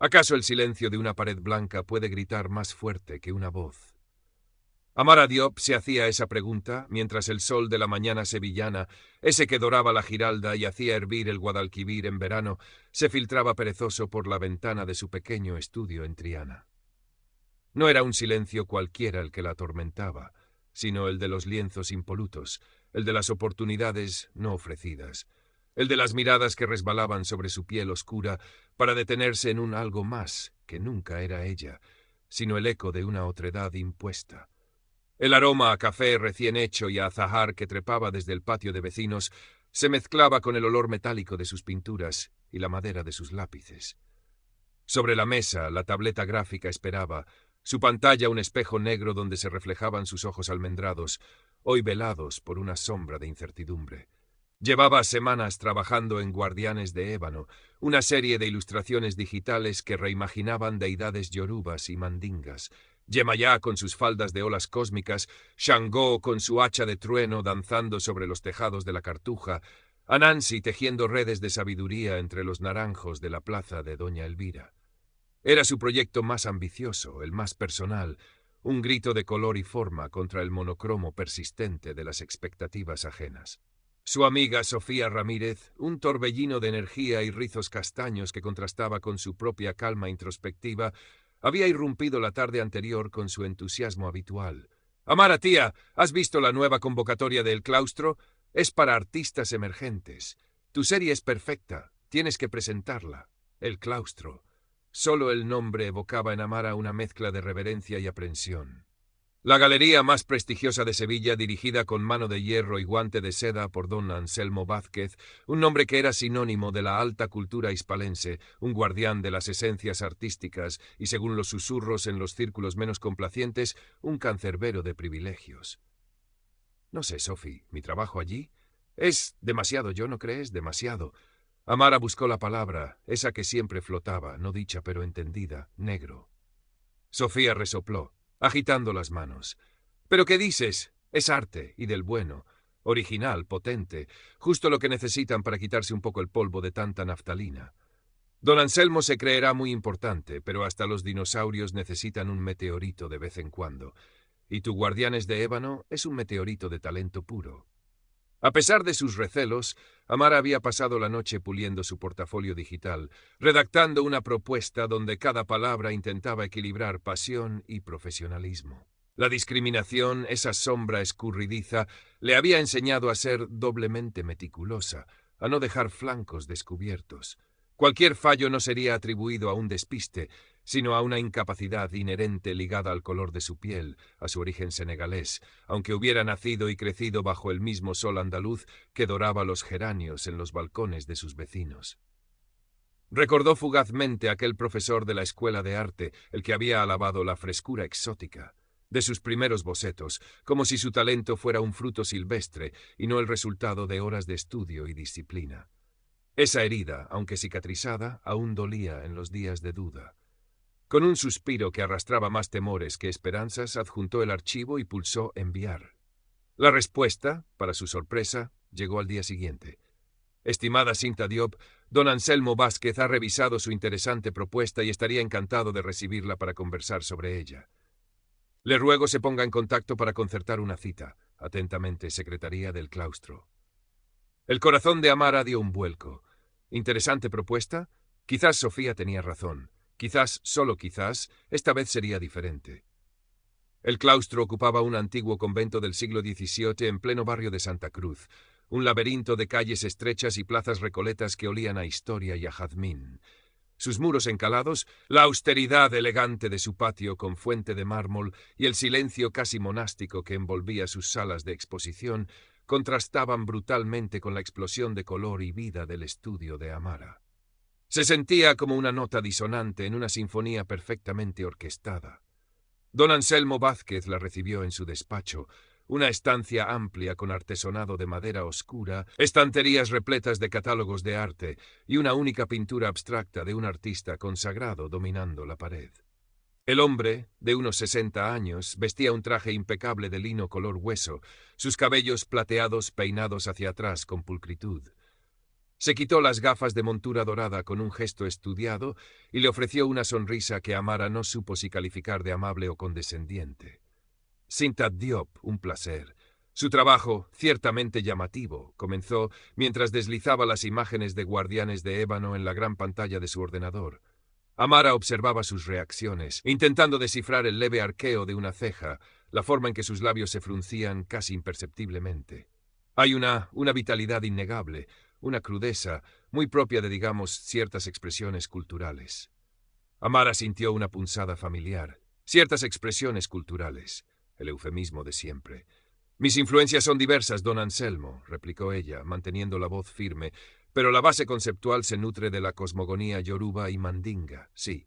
¿Acaso el silencio de una pared blanca puede gritar más fuerte que una voz? Amara Diop se hacía esa pregunta mientras el sol de la mañana sevillana, ese que doraba la Giralda y hacía hervir el Guadalquivir en verano, se filtraba perezoso por la ventana de su pequeño estudio en Triana. No era un silencio cualquiera el que la atormentaba, sino el de los lienzos impolutos, el de las oportunidades no ofrecidas, el de las miradas que resbalaban sobre su piel oscura para detenerse en un algo más que nunca era ella, sino el eco de una otredad impuesta. El aroma a café recién hecho y a azahar que trepaba desde el patio de vecinos se mezclaba con el olor metálico de sus pinturas y la madera de sus lápices. Sobre la mesa, la tableta gráfica esperaba, su pantalla un espejo negro donde se reflejaban sus ojos almendrados, hoy velados por una sombra de incertidumbre. Llevaba semanas trabajando en Guardianes de Ébano, una serie de ilustraciones digitales que reimaginaban deidades yorubas y mandingas, Yemayá con sus faldas de olas cósmicas, Shango con su hacha de trueno danzando sobre los tejados de la Cartuja, Anansi tejiendo redes de sabiduría entre los naranjos de la plaza de Doña Elvira. Era su proyecto más ambicioso, el más personal, un grito de color y forma contra el monocromo persistente de las expectativas ajenas. Su amiga Sofía Ramírez, un torbellino de energía y rizos castaños que contrastaba con su propia calma introspectiva, había irrumpido la tarde anterior con su entusiasmo habitual. «Amara, tía, ¿has visto la nueva convocatoria del claustro? Es para artistas emergentes. Tu serie es perfecta. Tienes que presentarla. El claustro». Solo el nombre evocaba en Amara una mezcla de reverencia y aprensión. La galería más prestigiosa de Sevilla, dirigida con mano de hierro y guante de seda por don Anselmo Vázquez, un nombre que era sinónimo de la alta cultura hispalense, un guardián de las esencias artísticas y, según los susurros en los círculos menos complacientes, un cancerbero de privilegios. No sé, Sophie, ¿mi trabajo allí? Es demasiado, ¿yo no crees? Demasiado. Amara buscó la palabra, esa que siempre flotaba, no dicha pero entendida, negro. Sofía resopló, agitando las manos. ¿Pero qué dices? Es arte, y del bueno. Original, potente, justo lo que necesitan para quitarse un poco el polvo de tanta naftalina. Don Anselmo se creerá muy importante, pero hasta los dinosaurios necesitan un meteorito de vez en cuando. Y tu Guardianes de Ébano es un meteorito de talento puro. A pesar de sus recelos, Amara había pasado la noche puliendo su portafolio digital, redactando una propuesta donde cada palabra intentaba equilibrar pasión y profesionalismo. La discriminación, esa sombra escurridiza, le había enseñado a ser doblemente meticulosa, a no dejar flancos descubiertos. Cualquier fallo no sería atribuido a un despiste, sino a una incapacidad inherente ligada al color de su piel, a su origen senegalés, aunque hubiera nacido y crecido bajo el mismo sol andaluz que doraba los geranios en los balcones de sus vecinos. Recordó fugazmente a aquel profesor de la escuela de arte, el que había alabado la frescura exótica de sus primeros bocetos, como si su talento fuera un fruto silvestre y no el resultado de horas de estudio y disciplina. Esa herida, aunque cicatrizada, aún dolía en los días de duda. Con un suspiro que arrastraba más temores que esperanzas, adjuntó el archivo y pulsó enviar. La respuesta, para su sorpresa, llegó al día siguiente. Estimada Cinta Diop, don Anselmo Vázquez ha revisado su interesante propuesta y estaría encantado de recibirla para conversar sobre ella. Le ruego se ponga en contacto para concertar una cita. Atentamente, Secretaría del Claustro. El corazón de Amara dio un vuelco. ¿Interesante propuesta? Quizás Sofía tenía razón. Quizás, solo quizás, esta vez sería diferente. El claustro ocupaba un antiguo convento del siglo XVII en pleno barrio de Santa Cruz, un laberinto de calles estrechas y plazas recoletas que olían a historia y a jazmín. Sus muros encalados, la austeridad elegante de su patio con fuente de mármol y el silencio casi monástico que envolvía sus salas de exposición contrastaban brutalmente con la explosión de color y vida del estudio de Amara. Se sentía como una nota disonante en una sinfonía perfectamente orquestada. Don Anselmo Vázquez la recibió en su despacho, una estancia amplia con artesonado de madera oscura, estanterías repletas de catálogos de arte y una única pintura abstracta de un artista consagrado dominando la pared. El hombre, de unos 60 años, vestía un traje impecable de lino color hueso, sus cabellos plateados peinados hacia atrás con pulcritud. Se quitó las gafas de montura dorada con un gesto estudiado y le ofreció una sonrisa que Amara no supo si calificar de amable o condescendiente. Sintad Diop, un placer. Su trabajo, ciertamente llamativo, comenzó mientras deslizaba las imágenes de guardianes de ébano en la gran pantalla de su ordenador. Amara observaba sus reacciones, intentando descifrar el leve arqueo de una ceja, la forma en que sus labios se fruncían casi imperceptiblemente. Hay una vitalidad innegable, una crudeza, muy propia de, digamos, ciertas expresiones culturales. Amara sintió una punzada familiar. Ciertas expresiones culturales, el eufemismo de siempre. Mis influencias son diversas, don Anselmo, replicó ella, manteniendo la voz firme, pero la base conceptual se nutre de la cosmogonía yoruba y mandinga, sí.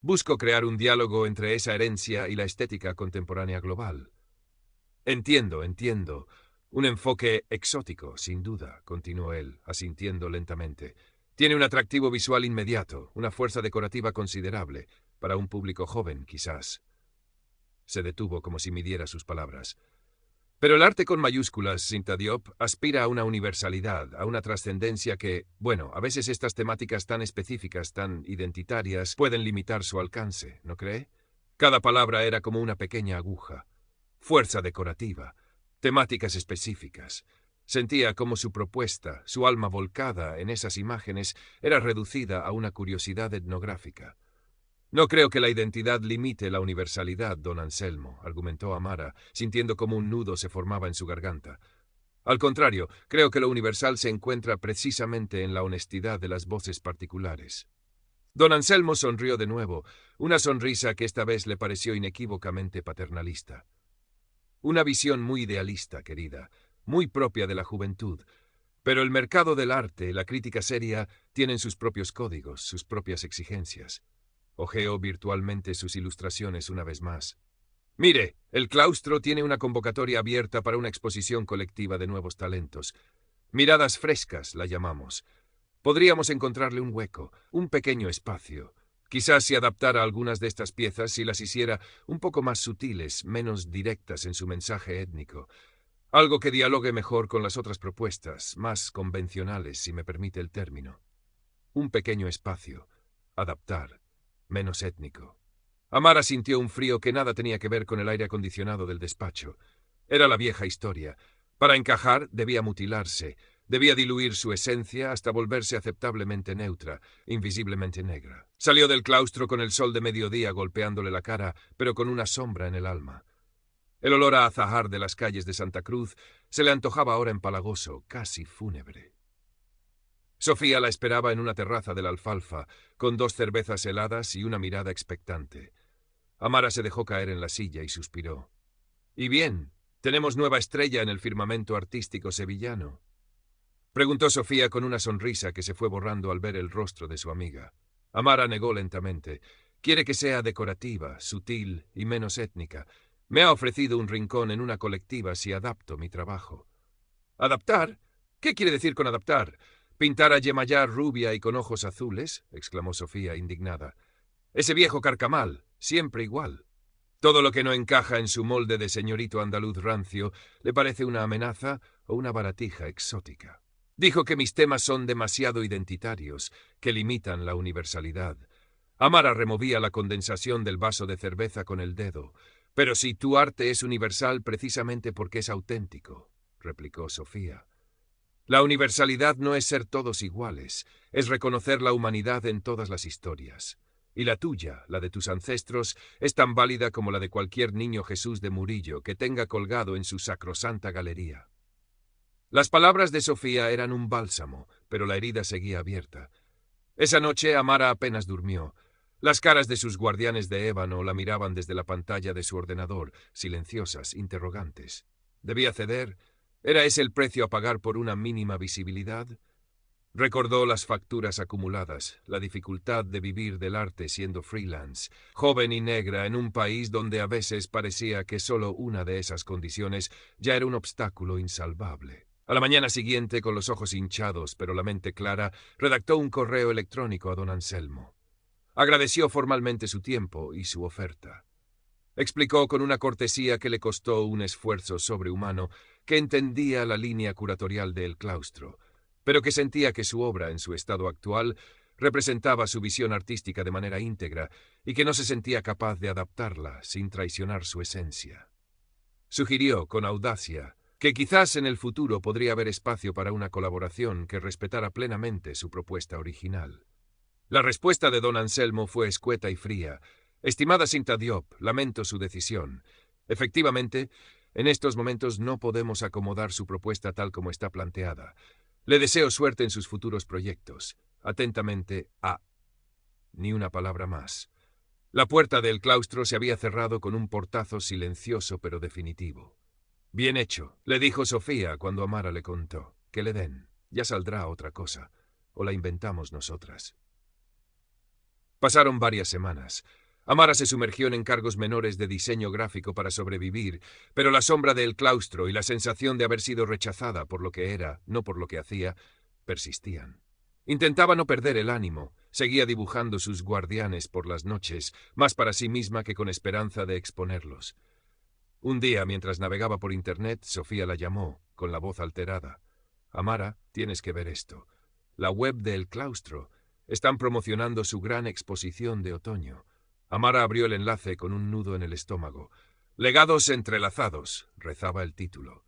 Busco crear un diálogo entre esa herencia y la estética contemporánea global. Entiendo. Un enfoque exótico, sin duda, continuó él, asintiendo lentamente. Tiene un atractivo visual inmediato, una fuerza decorativa considerable, para un público joven, quizás. Se detuvo como si midiera sus palabras. Pero el arte con mayúsculas, Sintad Diop, aspira a una universalidad, a una trascendencia que, bueno, a veces estas temáticas tan específicas, tan identitarias, pueden limitar su alcance, ¿no cree? Cada palabra era como una pequeña aguja. Fuerza decorativa, temáticas específicas. Sentía como su propuesta, su alma volcada en esas imágenes, era reducida a una curiosidad etnográfica. No creo que la identidad limite la universalidad, don Anselmo, argumentó Amara, sintiendo como un nudo se formaba en su garganta. Al contrario, creo que lo universal se encuentra precisamente en la honestidad de las voces particulares. Don Anselmo sonrió de nuevo, una sonrisa que esta vez le pareció inequívocamente paternalista. Una visión muy idealista, querida, muy propia de la juventud. Pero el mercado del arte, la crítica seria, tienen sus propios códigos, sus propias exigencias. Hojeó virtualmente sus ilustraciones una vez más. Mire, el claustro tiene una convocatoria abierta para una exposición colectiva de nuevos talentos. Miradas frescas, la llamamos. Podríamos encontrarle un hueco, un pequeño espacio. Quizás si adaptara algunas de estas piezas y las hiciera un poco más sutiles, menos directas en su mensaje étnico. Algo que dialogue mejor con las otras propuestas, más convencionales, si me permite el término. Un pequeño espacio. Adaptar. Menos étnico. Amara sintió un frío que nada tenía que ver con el aire acondicionado del despacho. Era la vieja historia. Para encajar debía mutilarse, debía diluir su esencia hasta volverse aceptablemente neutra, invisiblemente negra. Salió del claustro con el sol de mediodía golpeándole la cara, pero con una sombra en el alma. El olor a azahar de las calles de Santa Cruz se le antojaba ahora empalagoso, casi fúnebre. Sofía la esperaba en una terraza de la Alfalfa, con 2 cervezas heladas y una mirada expectante. Amara se dejó caer en la silla y suspiró. «¿Y bien? ¿Tenemos nueva estrella en el firmamento artístico sevillano?», preguntó Sofía con una sonrisa que se fue borrando al ver el rostro de su amiga. Amara negó lentamente. «Quiere que sea decorativa, sutil y menos étnica. Me ha ofrecido un rincón en una colectiva si adapto mi trabajo». «¿Adaptar? ¿Qué quiere decir con adaptar? ¿Pintar a Yemayá rubia y con ojos azules?», exclamó Sofía, indignada. «Ese viejo carcamal, siempre igual». Todo lo que no encaja en su molde de señorito andaluz rancio le parece una amenaza o una baratija exótica. Dijo que mis temas son demasiado identitarios, que limitan la universalidad. Amara removía la condensación del vaso de cerveza con el dedo. «Pero si tu arte es universal precisamente porque es auténtico», replicó Sofía. «La universalidad no es ser todos iguales, es reconocer la humanidad en todas las historias. Y la tuya, la de tus ancestros, es tan válida como la de cualquier niño Jesús de Murillo que tenga colgado en su sacrosanta galería». Las palabras de Sofía eran un bálsamo, pero la herida seguía abierta. Esa noche Amara apenas durmió. Las caras de sus guardianes de ébano la miraban desde la pantalla de su ordenador, silenciosas, interrogantes. ¿Debía ceder? ¿Era ese el precio a pagar por una mínima visibilidad? Recordó las facturas acumuladas, la dificultad de vivir del arte siendo freelance, joven y negra en un país donde a veces parecía que solo una de esas condiciones ya era un obstáculo insalvable. A la mañana siguiente, con los ojos hinchados pero la mente clara, redactó un correo electrónico a don Anselmo. Agradeció formalmente su tiempo y su oferta. Explicó con una cortesía que le costó un esfuerzo sobrehumano que entendía la línea curatorial del claustro, pero que sentía que su obra, en su estado actual, representaba su visión artística de manera íntegra y que no se sentía capaz de adaptarla sin traicionar su esencia. Sugirió, con audacia, que quizás en el futuro podría haber espacio para una colaboración que respetara plenamente su propuesta original. La respuesta de don Anselmo fue escueta y fría. Estimada Cinta Diop, lamento su decisión. Efectivamente, en estos momentos no podemos acomodar su propuesta tal como está planteada. Le deseo suerte en sus futuros proyectos. Atentamente, A. Ni una palabra más. La puerta del claustro se había cerrado con un portazo silencioso pero definitivo. Bien hecho, le dijo Sofía cuando Amara le contó. Que le den. Ya saldrá otra cosa. O la inventamos nosotras. Pasaron varias semanas. Amara se sumergió en encargos menores de diseño gráfico para sobrevivir, pero la sombra del claustro y la sensación de haber sido rechazada por lo que era, no por lo que hacía, persistían. Intentaba no perder el ánimo, seguía dibujando sus guardianes por las noches, más para sí misma que con esperanza de exponerlos. Un día, mientras navegaba por internet, Sofía la llamó, con la voz alterada. «Amara, tienes que ver esto. La web del claustro. Están promocionando su gran exposición de otoño». Amara abrió el enlace con un nudo en el estómago. «Legados entrelazados», rezaba el título.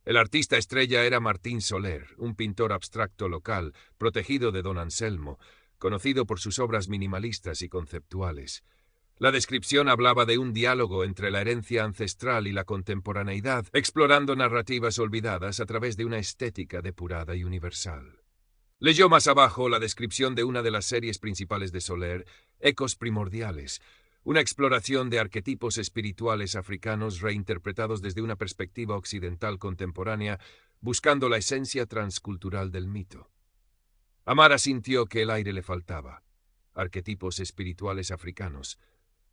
El artista estrella era Martín Soler, un pintor abstracto local, protegido de don Anselmo, conocido por sus obras minimalistas y conceptuales. La descripción hablaba de un diálogo entre la herencia ancestral y la contemporaneidad, explorando narrativas olvidadas a través de una estética depurada y universal. Leyó más abajo la descripción de una de las series principales de Soler, Ecos Primordiales, una exploración de arquetipos espirituales africanos reinterpretados desde una perspectiva occidental contemporánea, buscando la esencia transcultural del mito. Amara sintió que el aire le faltaba. Arquetipos espirituales africanos,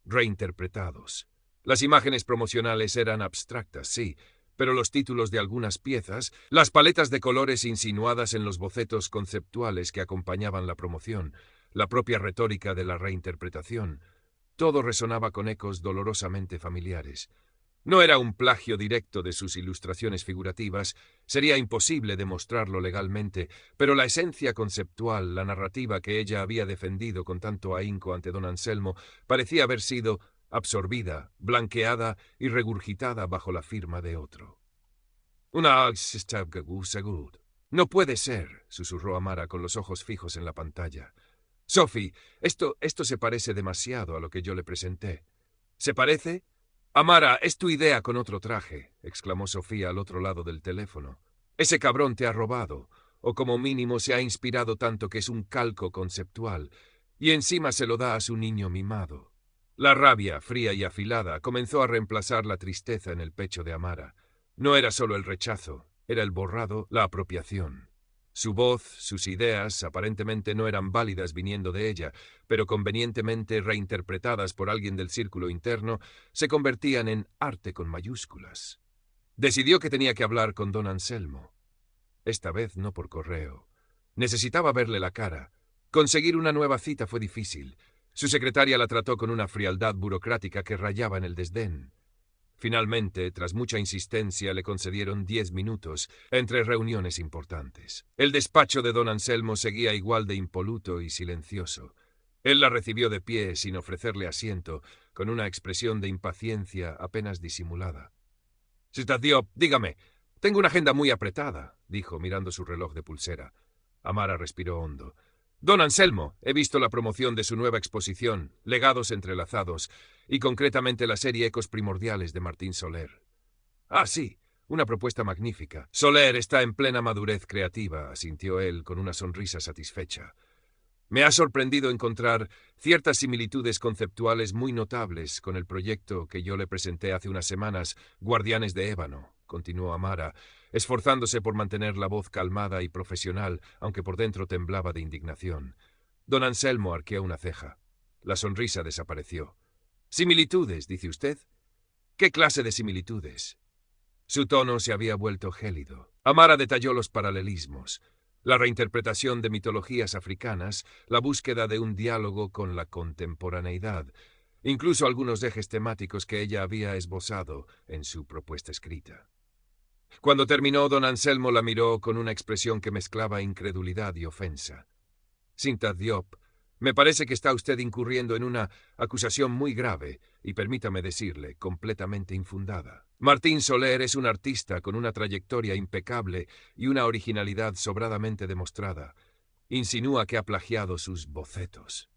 reinterpretados. Las imágenes promocionales eran abstractas, sí, pero los títulos de algunas piezas, las paletas de colores insinuadas en los bocetos conceptuales que acompañaban la promoción, la propia retórica de la reinterpretación, todo resonaba con ecos dolorosamente familiares. No era un plagio directo de sus ilustraciones figurativas, sería imposible demostrarlo legalmente, pero la esencia conceptual, la narrativa que ella había defendido con tanto ahínco ante don Anselmo, parecía haber sido absorbida, blanqueada y regurgitada bajo la firma de otro. «No puede ser», susurró Amara con los ojos fijos en la pantalla. «Sophie, esto se parece demasiado a lo que yo le presenté». «¿Se parece?» «Amara, es tu idea con otro traje», exclamó Sofía al otro lado del teléfono. «Ese cabrón te ha robado, o como mínimo se ha inspirado tanto que es un calco conceptual, y encima se lo da a su niño mimado». La rabia, fría y afilada, comenzó a reemplazar la tristeza en el pecho de Amara. No era solo el rechazo, era el borrado, la apropiación. Su voz, sus ideas, aparentemente no eran válidas viniendo de ella, pero convenientemente reinterpretadas por alguien del círculo interno, se convertían en arte con mayúsculas. Decidió que tenía que hablar con don Anselmo. Esta vez no por correo. Necesitaba verle la cara. Conseguir una nueva cita fue difícil. Su secretaria la trató con una frialdad burocrática que rayaba en el desdén. Finalmente, tras mucha insistencia, le concedieron 10 minutos entre reuniones importantes. El despacho de don Anselmo seguía igual de impoluto y silencioso. Él la recibió de pie, sin ofrecerle asiento, con una expresión de impaciencia apenas disimulada. «Cinta Diop, dígame, tengo una agenda muy apretada», dijo, mirando su reloj de pulsera. Amara respiró hondo. «Don Anselmo, he visto la promoción de su nueva exposición, Legados entrelazados, y concretamente la serie Ecos Primordiales de Martín Soler». «Ah, sí, una propuesta magnífica. Soler está en plena madurez creativa», asintió él con una sonrisa satisfecha. «Me ha sorprendido encontrar ciertas similitudes conceptuales muy notables con el proyecto que yo le presenté hace unas semanas, Guardianes de Ébano», continuó Amara, esforzándose por mantener la voz calmada y profesional, aunque por dentro temblaba de indignación. Don Anselmo arqueó una ceja. La sonrisa desapareció. «¿Similitudes, dice usted? ¿Qué clase de similitudes?» Su tono se había vuelto gélido. Amara detalló los paralelismos. La reinterpretación de mitologías africanas, la búsqueda de un diálogo con la contemporaneidad, incluso algunos ejes temáticos que ella había esbozado en su propuesta escrita. Cuando terminó, don Anselmo la miró con una expresión que mezclaba incredulidad y ofensa. Cinta Diop, me parece que está usted incurriendo en una acusación muy grave y, permítame decirle, completamente infundada. Martín Soler es un artista con una trayectoria impecable y una originalidad sobradamente demostrada. Insinúa que ha plagiado sus bocetos.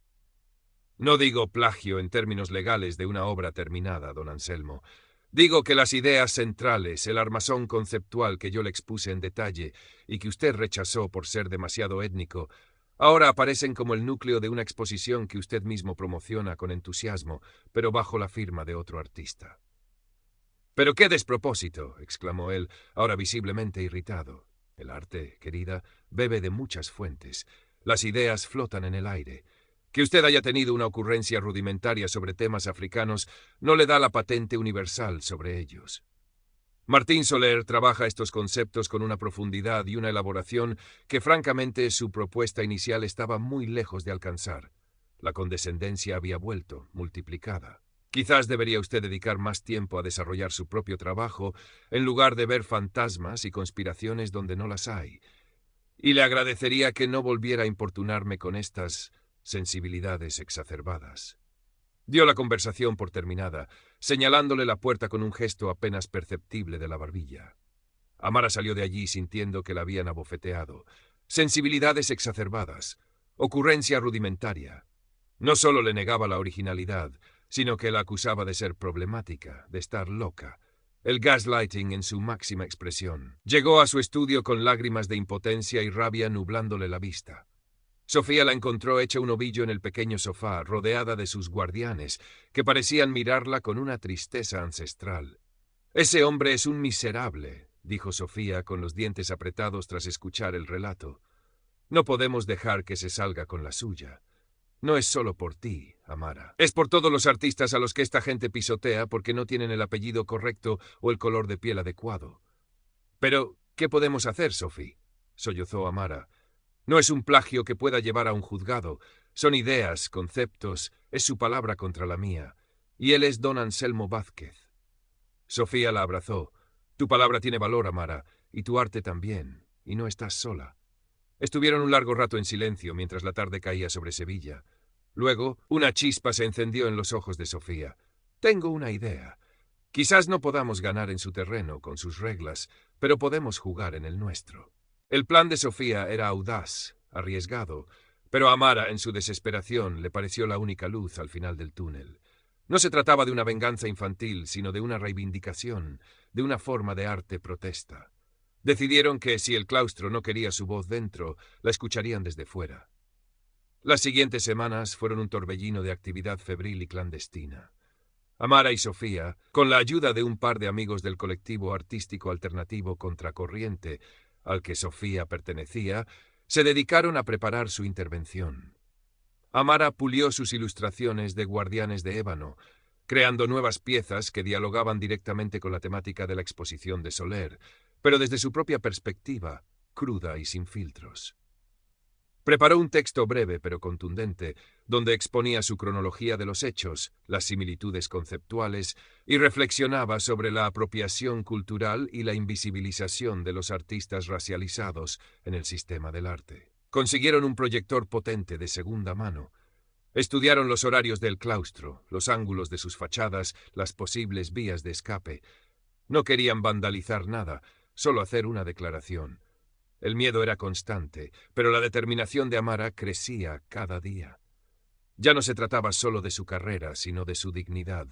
No digo plagio en términos legales de una obra terminada, don Anselmo. Digo que las ideas centrales, el armazón conceptual que yo le expuse en detalle y que usted rechazó por ser demasiado étnico, ahora aparecen como el núcleo de una exposición que usted mismo promociona con entusiasmo, pero bajo la firma de otro artista. «¡Pero qué despropósito!», exclamó él, ahora visiblemente irritado. El arte, querida, bebe de muchas fuentes. Las ideas flotan en el aire. Que usted haya tenido una ocurrencia rudimentaria sobre temas africanos no le da la patente universal sobre ellos. Martín Soler trabaja estos conceptos con una profundidad y una elaboración que francamente su propuesta inicial estaba muy lejos de alcanzar. La condescendencia había vuelto, multiplicada. Quizás debería usted dedicar más tiempo a desarrollar su propio trabajo en lugar de ver fantasmas y conspiraciones donde no las hay. Y le agradecería que no volviera a importunarme con estas sensibilidades exacerbadas. Dio la conversación por terminada, señalándole la puerta con un gesto apenas perceptible de la barbilla. Amara salió de allí sintiendo que la habían abofeteado. Sensibilidades exacerbadas, ocurrencia rudimentaria. No solo le negaba la originalidad, sino que la acusaba de ser problemática, de estar loca. El gaslighting en su máxima expresión. Llegó a su estudio con lágrimas de impotencia y rabia nublándole la vista. Sofía la encontró hecha un ovillo en el pequeño sofá, rodeada de sus guardianes, que parecían mirarla con una tristeza ancestral. «Ese hombre es un miserable», dijo Sofía con los dientes apretados tras escuchar el relato. «No podemos dejar que se salga con la suya. No es solo por ti, Amara. Es por todos los artistas a los que esta gente pisotea porque no tienen el apellido correcto o el color de piel adecuado». «Pero, ¿qué podemos hacer, Sofía?», sollozó Amara. «No es un plagio que pueda llevar a un juzgado. Son ideas, conceptos, es su palabra contra la mía. Y él es don Anselmo Vázquez». Sofía la abrazó. «Tu palabra tiene valor, Amara, y tu arte también, y no estás sola». Estuvieron un largo rato en silencio mientras la tarde caía sobre Sevilla. Luego, una chispa se encendió en los ojos de Sofía. «Tengo una idea. Quizás no podamos ganar en su terreno, con sus reglas, pero podemos jugar en el nuestro». El plan de Sofía era audaz, arriesgado, pero a Amara, en su desesperación, le pareció la única luz al final del túnel. No se trataba de una venganza infantil, sino de una reivindicación, de una forma de arte protesta. Decidieron que, si el claustro no quería su voz dentro, la escucharían desde fuera. Las siguientes semanas fueron un torbellino de actividad febril y clandestina. Amara y Sofía, con la ayuda de un par de amigos del colectivo artístico alternativo Contracorriente, al que Sofía pertenecía, se dedicaron a preparar su intervención. Amara pulió sus ilustraciones de guardianes de ébano, creando nuevas piezas que dialogaban directamente con la temática de la exposición de Soler, pero desde su propia perspectiva, cruda y sin filtros. Preparó un texto breve pero contundente, donde exponía su cronología de los hechos, las similitudes conceptuales, y reflexionaba sobre la apropiación cultural y la invisibilización de los artistas racializados en el sistema del arte. Consiguieron un proyector potente de segunda mano. Estudiaron los horarios del claustro, los ángulos de sus fachadas, las posibles vías de escape. No querían vandalizar nada, solo hacer una declaración. El miedo era constante, pero la determinación de Amara crecía cada día. Ya no se trataba solo de su carrera, sino de su dignidad.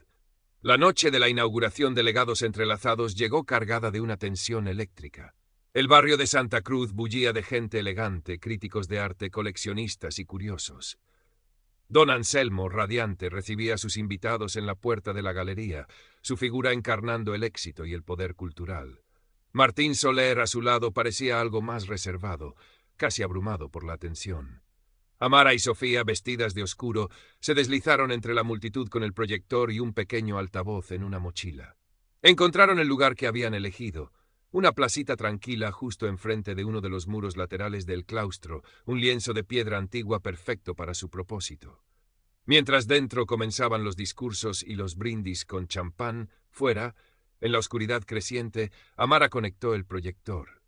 La noche de la inauguración de Legados Entrelazados llegó cargada de una tensión eléctrica. El barrio de Santa Cruz bullía de gente elegante, críticos de arte, coleccionistas y curiosos. Don Anselmo, radiante, recibía a sus invitados en la puerta de la galería, su figura encarnando el éxito y el poder cultural. Martín Soler, a su lado, parecía algo más reservado, casi abrumado por la atención. Amara y Sofía, vestidas de oscuro, se deslizaron entre la multitud con el proyector y un pequeño altavoz en una mochila. Encontraron el lugar que habían elegido, una placita tranquila justo enfrente de uno de los muros laterales del claustro, un lienzo de piedra antigua perfecto para su propósito. Mientras dentro comenzaban los discursos y los brindis con champán, fuera, En la oscuridad creciente, Amara conectó el proyector.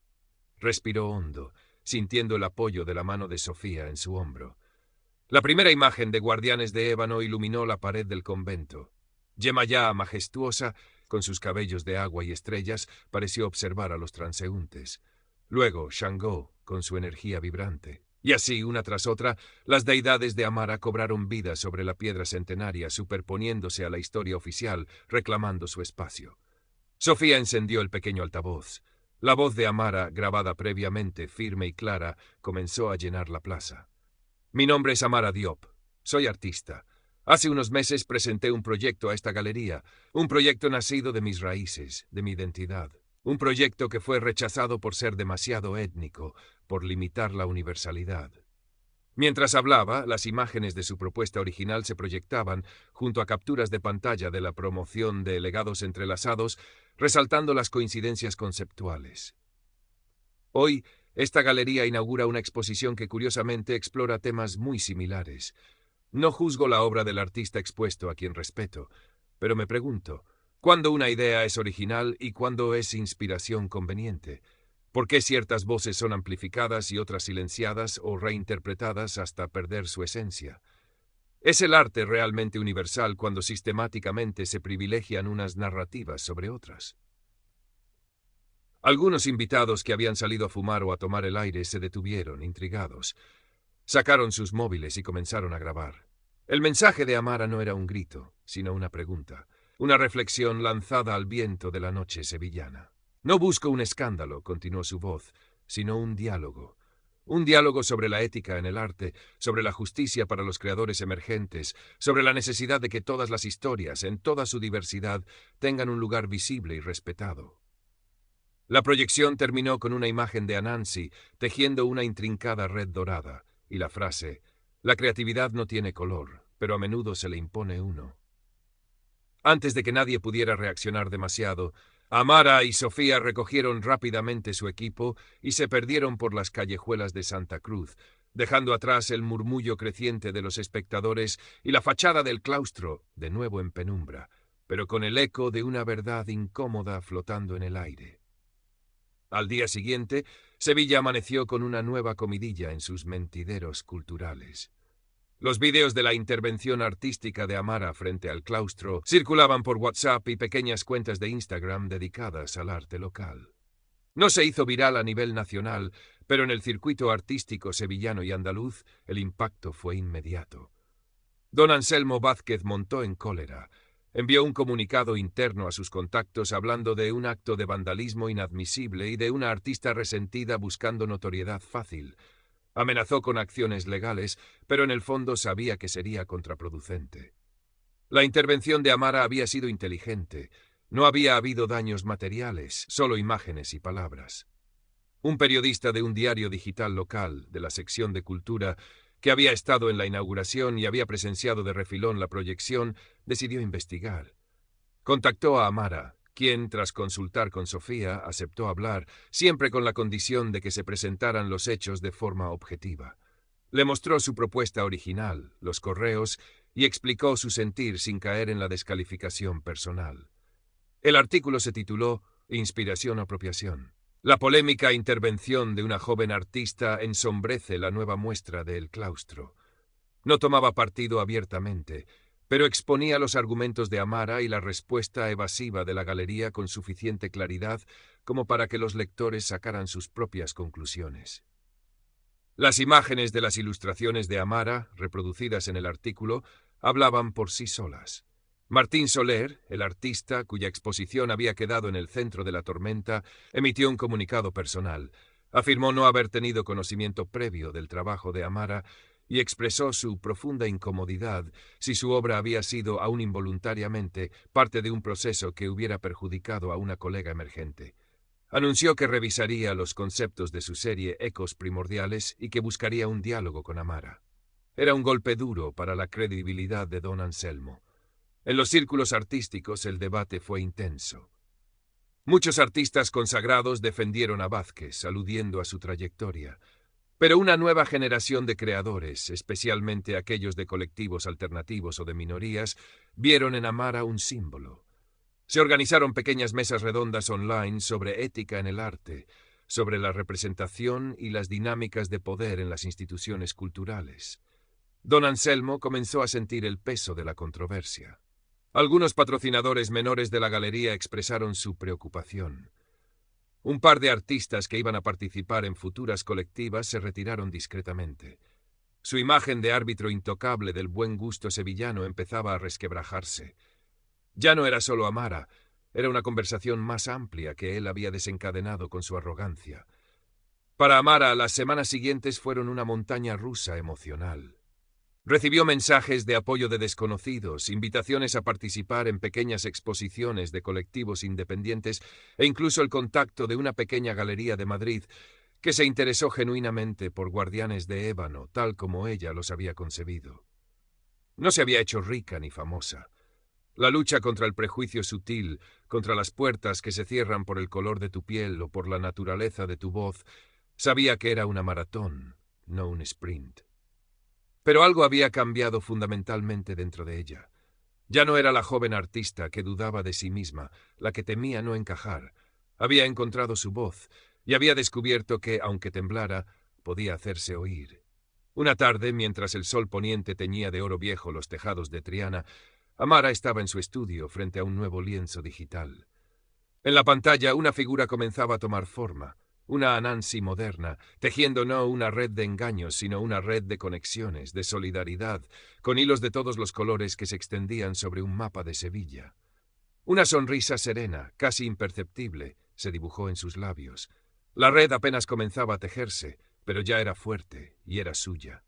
Respiró hondo, sintiendo el apoyo de la mano de Sofía en su hombro. La primera imagen de guardianes de ébano iluminó la pared del convento. Yemayá, majestuosa, con sus cabellos de agua y estrellas, pareció observar a los transeúntes. Luego, Shango, con su energía vibrante. Y así, una tras otra, las deidades de Amara cobraron vida sobre la piedra centenaria, superponiéndose a la historia oficial, reclamando su espacio. Sofía encendió el pequeño altavoz. La voz de Amara, grabada previamente, firme y clara, comenzó a llenar la plaza. Mi nombre es Amara Diop. Soy artista. Hace unos meses presenté un proyecto a esta galería, un proyecto nacido de mis raíces, de mi identidad. Un proyecto que fue rechazado por ser demasiado étnico, por limitar la universalidad. Mientras hablaba, las imágenes de su propuesta original se proyectaban junto a capturas de pantalla de la promoción de legados entrelazados, resaltando las coincidencias conceptuales. Hoy, esta galería inaugura una exposición que curiosamente explora temas muy similares. No juzgo la obra del artista expuesto, a quien respeto, pero me pregunto, ¿cuándo una idea es original y cuándo es inspiración conveniente? ¿Por qué ciertas voces son amplificadas y otras silenciadas o reinterpretadas hasta perder su esencia? ¿Es el arte realmente universal cuando sistemáticamente se privilegian unas narrativas sobre otras? Algunos invitados que habían salido a fumar o a tomar el aire se detuvieron, intrigados. Sacaron sus móviles y comenzaron a grabar. El mensaje de Amara no era un grito, sino una pregunta, una reflexión lanzada al viento de la noche sevillana. No busco un escándalo, continuó su voz, sino un diálogo. Un diálogo sobre la ética en el arte, sobre la justicia para los creadores emergentes, sobre la necesidad de que todas las historias, en toda su diversidad, tengan un lugar visible y respetado. La proyección terminó con una imagen de Anansi tejiendo una intrincada red dorada, y la frase, la creatividad no tiene color, pero a menudo se le impone uno. Antes de que nadie pudiera reaccionar demasiado, Amara y Sofía recogieron rápidamente su equipo y se perdieron por las callejuelas de Santa Cruz, dejando atrás el murmullo creciente de los espectadores y la fachada del claustro, de nuevo en penumbra, pero con el eco de una verdad incómoda flotando en el aire. Al día siguiente, Sevilla amaneció con una nueva comidilla en sus mentideros culturales. Los vídeos de la intervención artística de Amara frente al claustro circulaban por WhatsApp y pequeñas cuentas de Instagram dedicadas al arte local. No se hizo viral a nivel nacional, pero en el circuito artístico sevillano y andaluz el impacto fue inmediato. Don Anselmo Vázquez montó en cólera. Envió un comunicado interno a sus contactos hablando de un acto de vandalismo inadmisible y de una artista resentida buscando notoriedad fácil. Amenazó con acciones legales, pero en el fondo sabía que sería contraproducente. La intervención de Amara había sido inteligente. No había habido daños materiales, solo imágenes y palabras. Un periodista de un diario digital local, de la sección de cultura, que había estado en la inauguración y había presenciado de refilón la proyección, decidió investigar. Contactó a Amara, quien, tras consultar con Sofía, aceptó hablar, siempre con la condición de que se presentaran los hechos de forma objetiva. Le mostró su propuesta original, los correos, y explicó su sentir sin caer en la descalificación personal. El artículo se tituló Inspiración-apropiación. La polémica intervención de una joven artista ensombrece la nueva muestra de El Claustro. No tomaba partido abiertamente, pero exponía los argumentos de Amara y la respuesta evasiva de la galería con suficiente claridad como para que los lectores sacaran sus propias conclusiones. Las imágenes de las ilustraciones de Amara, reproducidas en el artículo, hablaban por sí solas. Martín Soler, el artista cuya exposición había quedado en el centro de la tormenta, emitió un comunicado personal. Afirmó no haber tenido conocimiento previo del trabajo de Amara y expresó su profunda incomodidad si su obra había sido, aún involuntariamente, parte de un proceso que hubiera perjudicado a una colega emergente. Anunció que revisaría los conceptos de su serie Ecos Primordiales y que buscaría un diálogo con Amara. Era un golpe duro para la credibilidad de don Anselmo. En los círculos artísticos el debate fue intenso. Muchos artistas consagrados defendieron a Vázquez, aludiendo a su trayectoria. Pero una nueva generación de creadores, especialmente aquellos de colectivos alternativos o de minorías, vieron en Amara un símbolo. Se organizaron pequeñas mesas redondas online sobre ética en el arte, sobre la representación y las dinámicas de poder en las instituciones culturales. Don Anselmo comenzó a sentir el peso de la controversia. Algunos patrocinadores menores de la galería expresaron su preocupación. Un par de artistas que iban a participar en futuras colectivas se retiraron discretamente. Su imagen de árbitro intocable del buen gusto sevillano empezaba a resquebrajarse. Ya no era solo Amara, era una conversación más amplia que él había desencadenado con su arrogancia. Para Amara, las semanas siguientes fueron una montaña rusa emocional. Recibió mensajes de apoyo de desconocidos, invitaciones a participar en pequeñas exposiciones de colectivos independientes e incluso el contacto de una pequeña galería de Madrid que se interesó genuinamente por Guardianes de Ébano, tal como ella los había concebido. No se había hecho rica ni famosa. La lucha contra el prejuicio sutil, contra las puertas que se cierran por el color de tu piel o por la naturaleza de tu voz, sabía que era una maratón, no un sprint. Pero algo había cambiado fundamentalmente dentro de ella. Ya no era la joven artista que dudaba de sí misma, la que temía no encajar. Había encontrado su voz y había descubierto que, aunque temblara, podía hacerse oír. Una tarde, mientras el sol poniente teñía de oro viejo los tejados de Triana, Amara estaba en su estudio frente a un nuevo lienzo digital. En la pantalla una figura comenzaba a tomar forma, una Anansi moderna, tejiendo no una red de engaños, sino una red de conexiones, de solidaridad, con hilos de todos los colores que se extendían sobre un mapa de Sevilla. Una sonrisa serena, casi imperceptible, se dibujó en sus labios. La red apenas comenzaba a tejerse, pero ya era fuerte y era suya.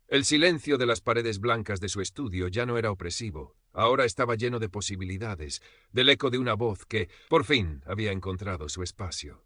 El silencio de las paredes blancas de su estudio ya no era opresivo, ahora estaba lleno de posibilidades, del eco de una voz que, por fin, había encontrado su espacio.